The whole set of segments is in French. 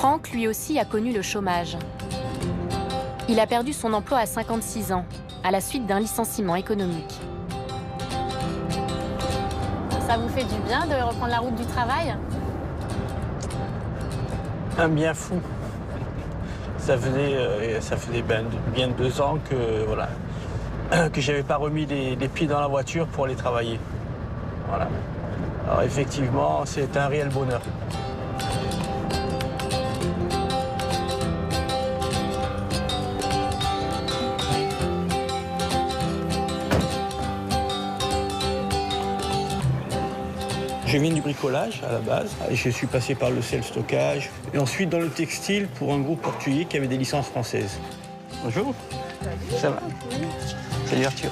Franck, lui aussi, a connu le chômage. Il a perdu son emploi à 56 ans, à la suite d'un licenciement économique. Ça vous fait du bien de reprendre la route du travail? Un bien fou. Ça faisait bien 2 ans que voilà, que j'avais pas remis les pieds dans la voiture pour aller travailler. Voilà. Alors effectivement, c'est un réel bonheur. Je viens du bricolage à la base. Je suis passé par le self-stockage et ensuite dans le textile pour un groupe portugais qui avait des licences françaises. Bonjour. Ça va? Salut Arthur.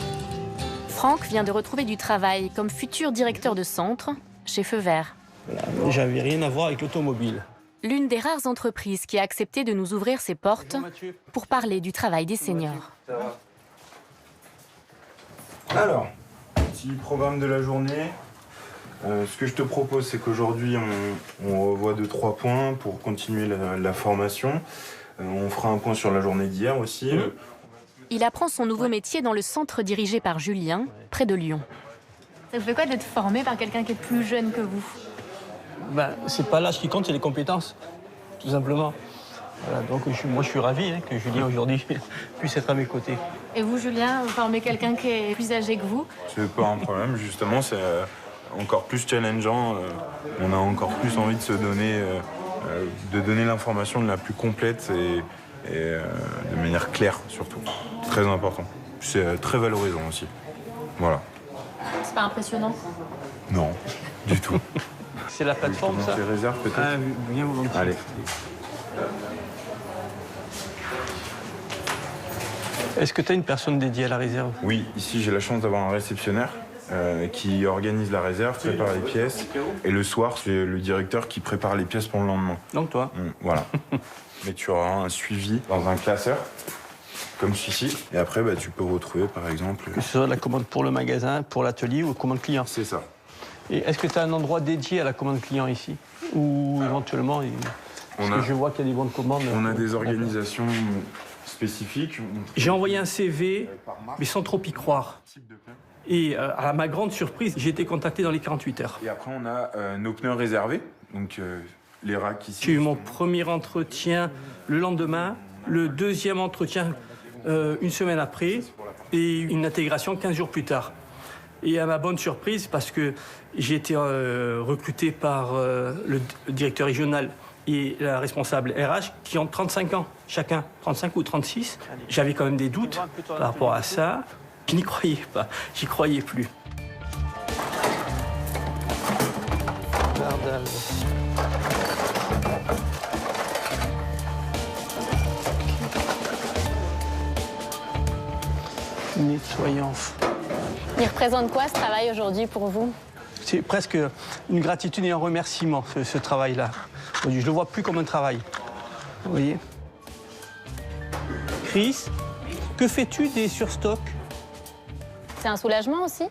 Franck vient de retrouver du travail comme futur directeur de centre chez Feu Vert. Voilà. J'avais rien à voir avec l'automobile. L'une des rares entreprises qui a accepté de nous ouvrir ses portes pour parler du travail des seniors. Alors, petit programme de la journée. Ce que je te propose, c'est qu'aujourd'hui, on revoit 2-3 points pour continuer la formation. On fera un point sur la journée d'hier aussi. Il apprend son nouveau métier dans le centre dirigé par Julien, près de Lyon. Ça vous fait quoi d'être formé par quelqu'un qui est plus jeune que vous? C'est pas l'âge qui compte, c'est les compétences, tout simplement. Voilà, donc moi je suis ravi que Julien aujourd'hui puisse être à mes côtés. Et vous, Julien, vous formez quelqu'un qui est plus âgé que vous? C'est pas un problème, justement, c'est encore plus challengeant. On a encore plus envie de se donner, de donner l'information de la plus complète et de manière claire surtout. C'est très important. C'est très valorisant aussi. Voilà. C'est pas impressionnant? Non, du tout. C'est la plateforme, ça? Les réserves peut-être. Ah, bien volontiers. Allez. Est-ce que tu as une personne dédiée à la réserve? Oui, ici j'ai la chance d'avoir un réceptionnaire qui organise la réserve, prépare les pièces. Et le soir, c'est le directeur qui prépare les pièces pour le lendemain. Donc toi? Voilà. Mais tu auras un suivi dans un classeur, comme celui-ci. Et après, tu peux retrouver, par exemple... Que ce soit la commande pour le magasin, pour l'atelier ou commande client. C'est ça. Et est-ce que tu as un endroit dédié à la commande client ici? Ou éventuellement, parce que je vois qu'il y a des bonnes commandes. On a des organisations spécifiques. J'ai envoyé un CV, mais sans trop y croire. Et à ma grande surprise, j'ai été contacté dans les 48 heures. Et après, on a nos pneus réservés, donc les racks ici. J'ai eu mon premier entretien le lendemain, le deuxième entretien une semaine après, et une intégration 15 jours plus tard. Et à ma bonne surprise, parce que j'ai été recruté par le directeur régional et la responsable RH qui ont 35 ans chacun, 35 ou 36. J'avais quand même des doutes par rapport à ça. Je n'y croyais pas, j'y croyais plus. Nettoyant. Il représente quoi ce travail aujourd'hui pour vous? C'est presque une gratitude et un remerciement, ce travail-là. Je ne le vois plus comme un travail. Vous voyez? Chris, que fais-tu des surstocks? C'est un soulagement aussi?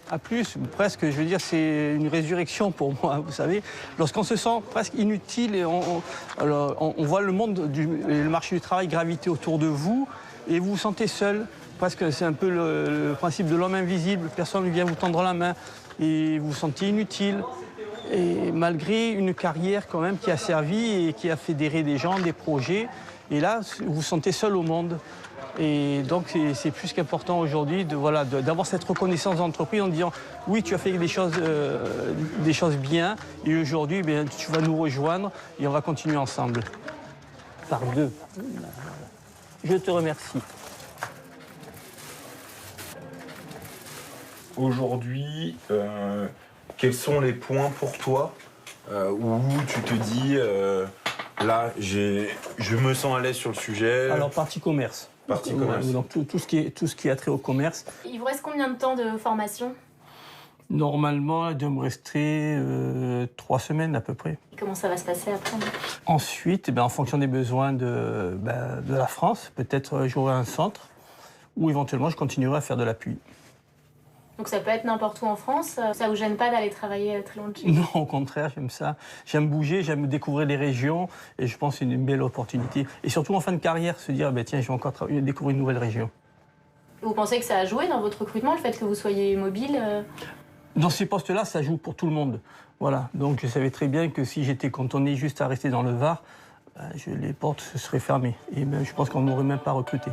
À plus, presque, je veux dire, c'est une résurrection pour moi, vous savez. Lorsqu'on se sent presque inutile et on voit le monde, le marché du travail graviter autour de vous et vous vous sentez seul. Presque, c'est un peu le principe de l'homme invisible. Personne ne vient vous tendre la main et vous vous sentez inutile. Et malgré une carrière quand même qui a servi et qui a fédéré des gens, des projets. Et là, vous vous sentez seul au monde. Et donc, c'est plus qu'important aujourd'hui d'avoir cette reconnaissance d'entreprise en disant « Oui, tu as fait des choses bien et aujourd'hui, tu vas nous rejoindre et on va continuer ensemble. » Par deux. Je te remercie. Aujourd'hui, quels sont les points pour toi où tu te dis là, je me sens à l'aise sur le sujet? Alors, partie commerce. Partie commerce. Donc, tout ce qui a trait au commerce. Il vous reste combien de temps de formation? Normalement, il doit me rester 3 semaines à peu près. Et comment ça va se passer après? Ensuite, en fonction des besoins de la France, peut-être j'aurai un centre ou éventuellement je continuerai à faire de l'appui. Donc ça peut être n'importe où en France, ça vous gêne pas d'aller travailler très loin de chez vous? Non, au contraire, j'aime ça. J'aime bouger, j'aime découvrir les régions et je pense que c'est une belle opportunité. Et surtout en fin de carrière, se dire, tiens, je vais encore découvrir une nouvelle région. Vous pensez que ça a joué dans votre recrutement, le fait que vous soyez mobile? Dans ces postes-là, ça joue pour tout le monde. Voilà. Donc je savais très bien que si j'étais cantonné juste à rester dans le Var, les portes se seraient fermées. Et je pense qu'on ne m'aurait même pas recruté.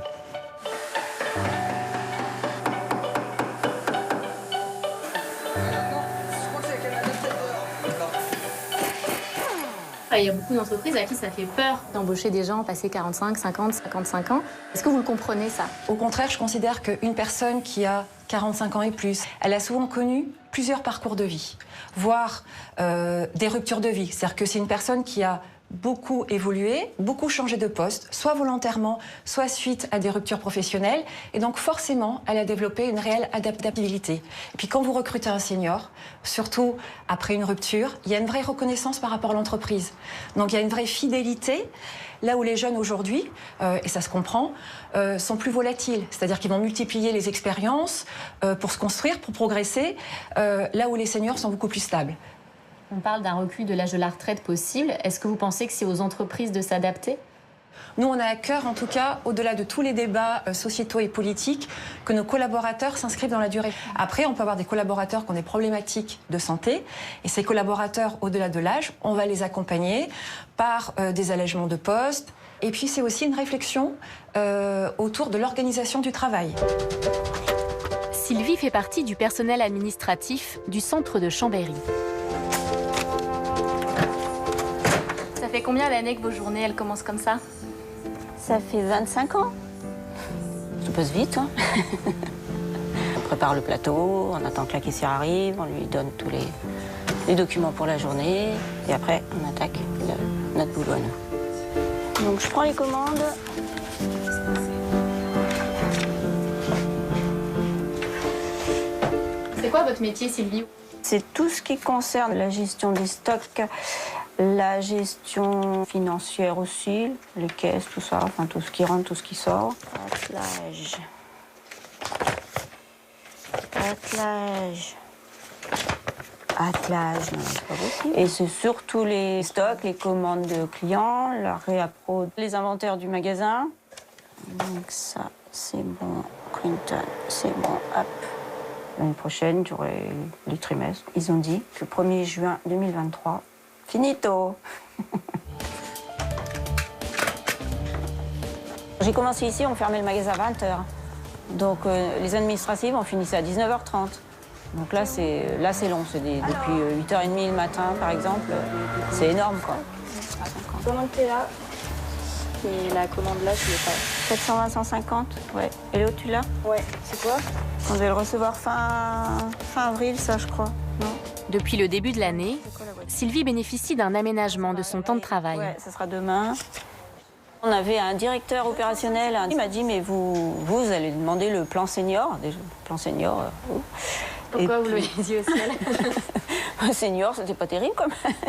Il y a beaucoup d'entreprises à qui ça fait peur d'embaucher des gens passés 45, 50, 55 ans. Est-ce que vous le comprenez, ça? Au contraire, je considère qu'une personne qui a 45 ans et plus, elle a souvent connu plusieurs parcours de vie, voire des ruptures de vie. C'est-à-dire que c'est une personne qui a beaucoup évolué, beaucoup changé de poste, soit volontairement, soit suite à des ruptures professionnelles. Et donc forcément, elle a développé une réelle adaptabilité. Et puis quand vous recrutez un senior, surtout après une rupture, il y a une vraie reconnaissance par rapport à l'entreprise. Donc il y a une vraie fidélité, là où les jeunes aujourd'hui, et ça se comprend, sont plus volatiles. C'est-à-dire qu'ils vont multiplier les expériences pour se construire, pour progresser, là où les seniors sont beaucoup plus stables. On parle d'un recul de l'âge de la retraite possible. Est-ce que vous pensez que c'est aux entreprises de s'adapter? Nous, on a à cœur, en tout cas, au-delà de tous les débats sociétaux et politiques, que nos collaborateurs s'inscrivent dans la durée. Après, on peut avoir des collaborateurs qui ont des problématiques de santé. Et ces collaborateurs, au-delà de l'âge, on va les accompagner par des allègements de postes. Et puis, c'est aussi une réflexion autour de l'organisation du travail. Sylvie fait partie du personnel administratif du centre de Chambéry. Ça fait combien d'années que vos journées, elles commencent comme ça? Ça fait 25 ans. Ça passe vite, hein. On prépare le plateau, on attend que la caissière arrive, on lui donne tous les documents pour la journée. Et après, on attaque notre boulot à nous. Donc je prends les commandes. C'est quoi votre métier, Sylvie? C'est tout ce qui concerne la gestion des stocks, la gestion financière aussi, les caisses, tout ça, enfin tout ce qui rentre, tout ce qui sort. Attelage. Attelage, non, c'est pas possible. Et c'est surtout les stocks, les commandes de clients, la réappro, les inventaires du magasin. Donc ça, c'est bon. Quintal, c'est bon, hop. L'année prochaine, j'aurai les trimestres. Ils ont dit que le 1er juin 2023, finito. J'ai commencé ici, on fermait le magasin à 20h. Donc les administratives, on finissait à 19h30. Donc là, c'est long. C'est depuis 8h30 le matin, par exemple. C'est énorme, quoi. Commande là. Et la commande là, je l'ai pas. 720, 150, ouais. Et l'autre, tu l'as? Ouais, c'est quoi? On devait le recevoir fin avril, ça, je crois. Non? Depuis le début de l'année, Sylvie bénéficie d'un aménagement de son temps de travail. Ouais, ça sera demain. On avait un directeur opérationnel, il m'a dit, mais vous allez demander le plan senior. Déjà, le plan senior. Pourquoi vous l'avez dit au ciel? Senior, c'était pas terrible, quand même.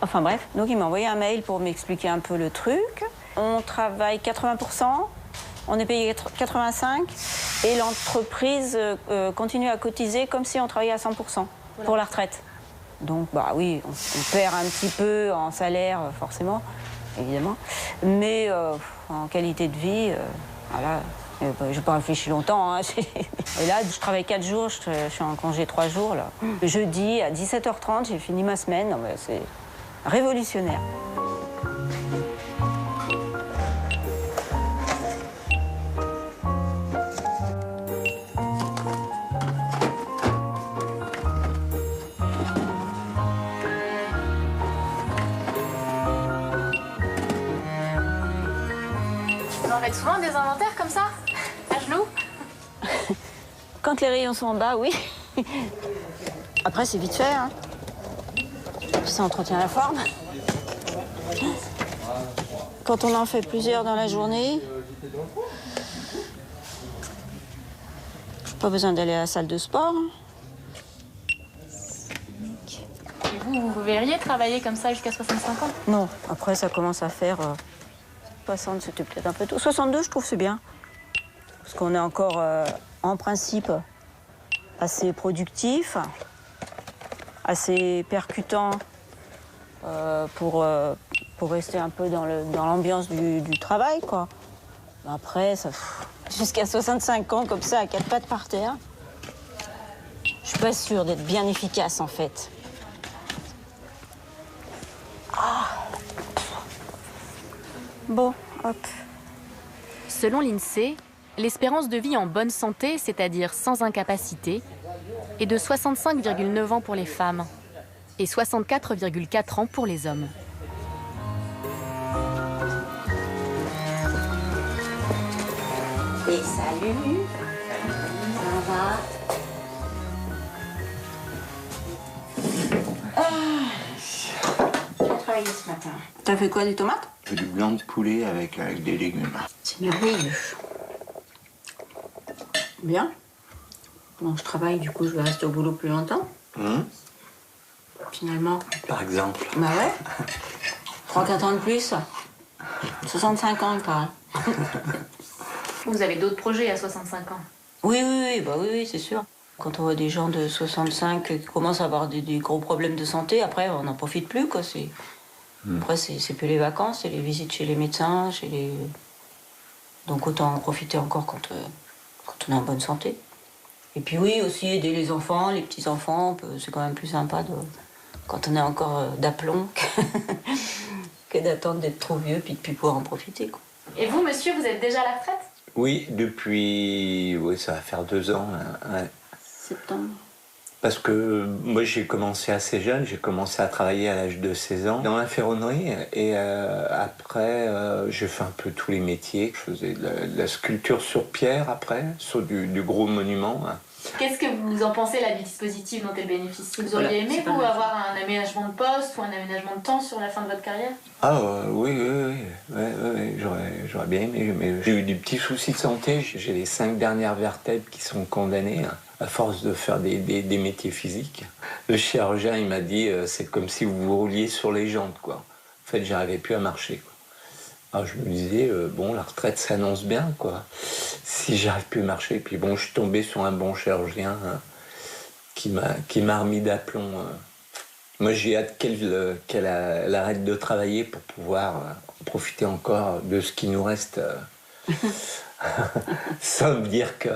Enfin bref, donc il m'a envoyé un mail pour m'expliquer un peu le truc. On travaille 80%, on est payé 85%, et l'entreprise continue à cotiser comme si on travaillait à 100% pour la retraite. Donc, bah oui, on perd un petit peu en salaire, forcément, évidemment, mais en qualité de vie, voilà. Je n'ai pas réfléchi longtemps. Hein. Et là, je travaille 4 jours, je suis en congé 3 jours. Là. Jeudi, à 17h30, j'ai fini ma semaine. Non, mais c'est révolutionnaire. Vous en faites souvent des inventaires comme ça? À genoux? Quand les rayons sont en bas, oui. Après, c'est vite fait. Hein. Ça entretient la forme. Quand on en fait plusieurs dans la journée, pas besoin d'aller à la salle de sport. Et vous verriez travailler comme ça jusqu'à 65 ans? Non, après, ça commence à faire 60, c'était peut-être un peu tôt. 62, je trouve, c'est bien. Parce qu'on est encore, en principe, assez productif, assez percutant pour rester un peu dans l'ambiance du travail, quoi. Après, jusqu'à 65 ans, comme ça, à quatre pattes par terre, je suis pas sûre d'être bien efficace, en fait. Ah. Bon, hop. Selon l'INSEE, l'espérance de vie en bonne santé, c'est-à-dire sans incapacité, est de 65,9 ans pour les femmes et 64,4 ans pour les hommes. Et salut. Ça va? J'ai travaillé ce matin. T'as fait quoi, des tomates? Du blanc de poulet avec des légumes. C'est merveilleux. Bien. Bon, je travaille, du coup, je vais rester au boulot plus longtemps. Finalement. Par exemple. Bah ouais. 3-4 ans de plus. 65 ans, il paraît. Vous avez d'autres projets à 65 ans? Oui, c'est sûr. Quand on voit des gens de 65 qui commencent à avoir des gros problèmes de santé, après, on n'en profite plus, quoi. Après, c'est plus les vacances, c'est les visites chez les médecins, Donc autant en profiter encore quand on est en bonne santé. Et puis oui, aussi aider les enfants, les petits-enfants, c'est quand même plus sympa quand on est encore d'aplomb que d'attendre d'être trop vieux puis de plus pouvoir en profiter, quoi. Et vous, monsieur, vous êtes déjà à la retraite? Oui, depuis... Oui, ça va faire 2 ans. Ouais. Septembre. Parce que moi, j'ai commencé assez jeune. J'ai commencé à travailler à l'âge de 16 ans dans la ferronnerie. Et après, j'ai fait un peu tous les métiers. Je faisais de la sculpture sur pierre après, sur du gros monument. Qu'est-ce que vous en pensez, là, du dispositif dont elle bénéficie? Vous auriez aimé, vous, avoir un aménagement de poste ou un aménagement de temps sur la fin de votre carrière? Ah oui, j'aurais bien aimé. Mais j'ai eu des petits soucis de santé. J'ai les 5 dernières vertèbres qui sont condamnées à force de faire des métiers physiques. Le chirurgien, il m'a dit, c'est comme si vous vous rouliez sur les jambes, quoi. En fait, j'arrivais plus à marcher, quoi. Alors je me disais, bon, la retraite s'annonce bien, quoi. Si j'arrive plus à marcher, puis bon, je suis tombé sur un bon chirurgien qui m'a remis d'aplomb. Moi, j'ai hâte qu'elle arrête de travailler pour pouvoir profiter encore de ce qui nous reste, sans me dire que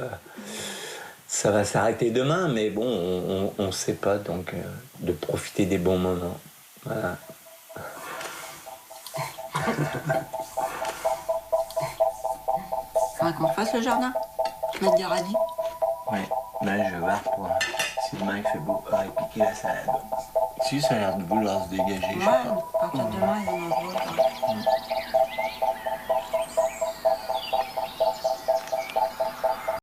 ça va s'arrêter demain, mais bon, on sait pas, donc de profiter des bons moments. Voilà. Faudrait qu'on refasse le jardin. Mettre des radis. Ouais, là je vais voir pour si demain il fait beau, répiquer la salade. Si ça a l'air de vouloir se dégager, je sais pas. À partir de demain, il y en a d'autres.